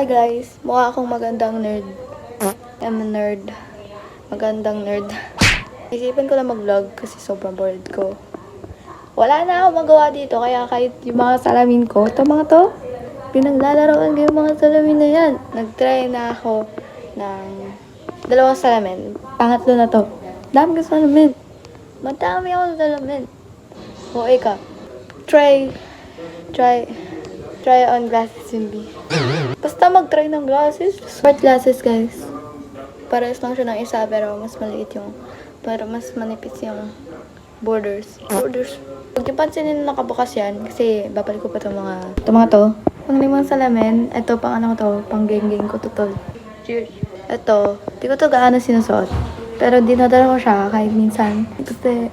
guys, mukha akong magandang nerd. I'm a nerd. Magandang nerd. Isipan ko lang mag-vlog kasi sobrang bored ko. Wala na ako magawa dito, kaya kahit yung mga salamin ko, ito mga to, pinaglalaroan ko yung mga salamin na yan. Nag-try na ako ng dalawang salamin. Pangatlo na to. Dami ko salamin. Madami ako salamin. O, ika. Try on glasses yun, B. Basta mag-try ng glasses. Smart glasses, guys. Parehas lang siya ng isa, pero mas maliit yung, pero mas manipis yung borders. Huwag niyo pansinin na nakabukas yan, kasi babalik ko pa itong mga to. Pang limang salamin, ito pang ano ko to, pang geng-geng ko to tol. Cheers. Ito, di ko to gaano sinusuot. Pero dinadala ko siya kahit minsan. Kasi,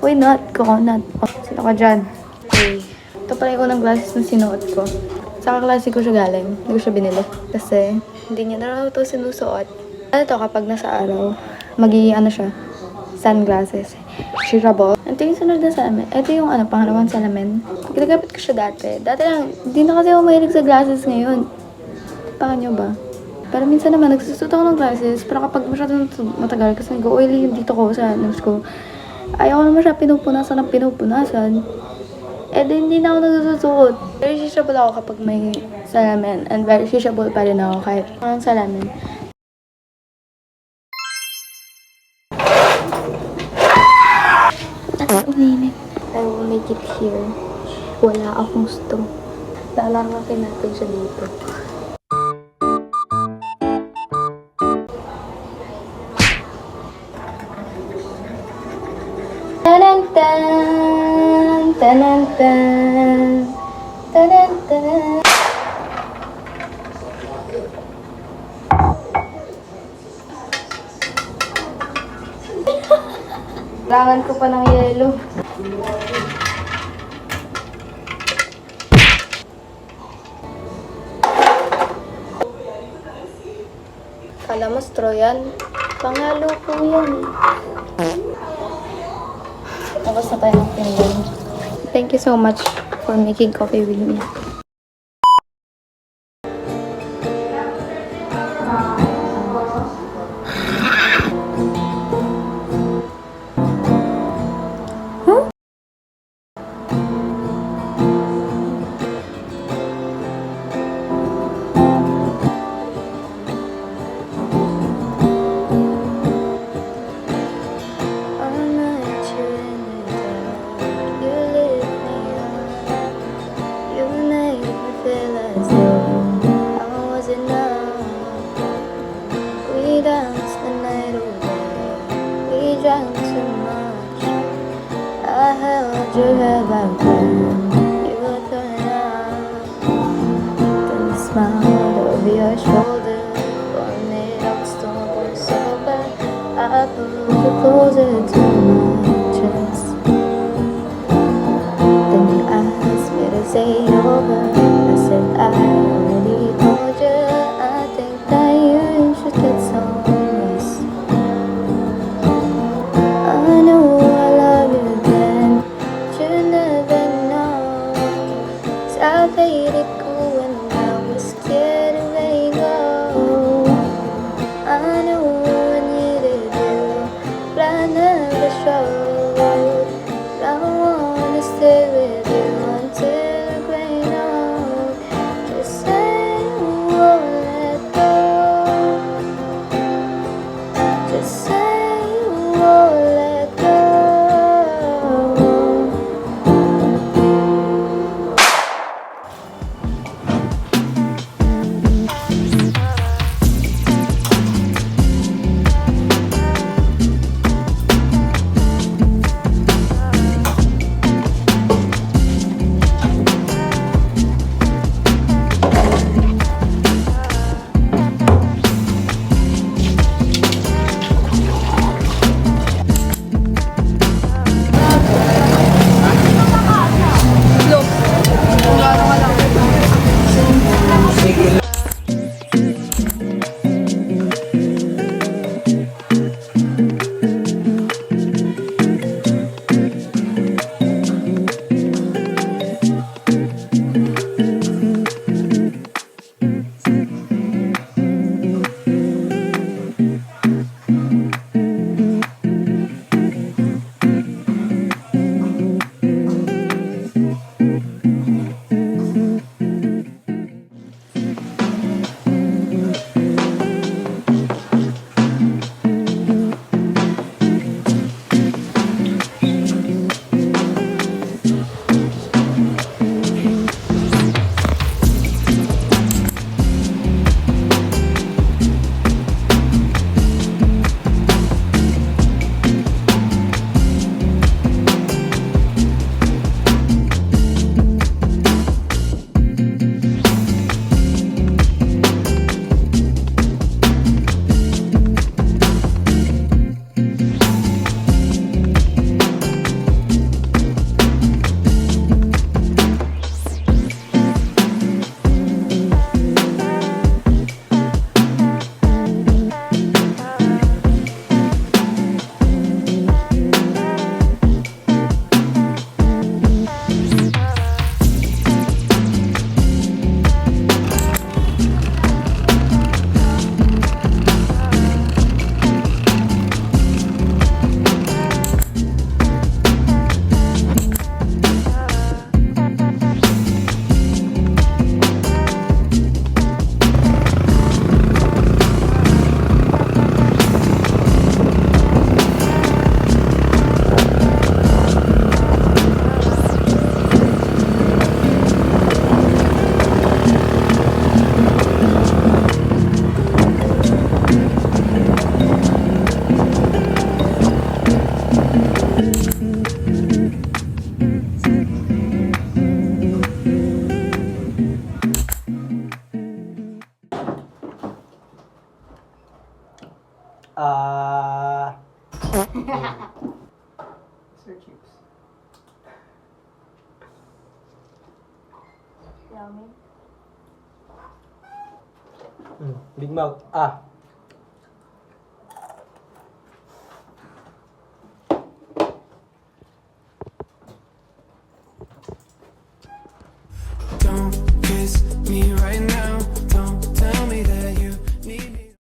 why not? Coconut. Oh, sino ka dyan? Okay. Ito pala yung unang glasses na sinuot ko. Sa kaklase ko siya galing. Hindi ko siya binili. Kasi, hindi niya na raw ito sinusuot. Ano to kapag nasa araw, ano siya, sunglasses. Shareable. Ito yung sunod na salamin. Ito yung pangalawang salamin. Ginagamit ko siya dati. Dati lang, hindi na kasi ako mahilig sa glasses ngayon. Paano nyo ba? Pero minsan naman, nagsusuot ako ng glasses. Pero kapag masyadong matagal, kasi nag-oily yung dito ko sa nose ko, ayaw ko naman siya pinupunasan. Eh, hindi na ako nagsusuot. Very sociable ako kapag may salamin. And very sociable pa rin ako kahit walang salamin. I will make it here. Wala akong gusto. Lalarakin natin siya dito. Tanantan! Tanantan! Tanantan! Kailangan ko pa ng yelo. Kala mo straw yan? Pangalo ko yan. Tapos na tayo ng pinggan. Thank you so much for making coffee with me. You have out there, you were turning out. Then the smile over your shoulder, pulling it up, stumbled so bad. I pulled you closer to my chest. Then you asked me to say it over. I said I already told you. I think that you should get some rest. I know I love you then. You never or chips? Yummy. Big Mouth. Ah.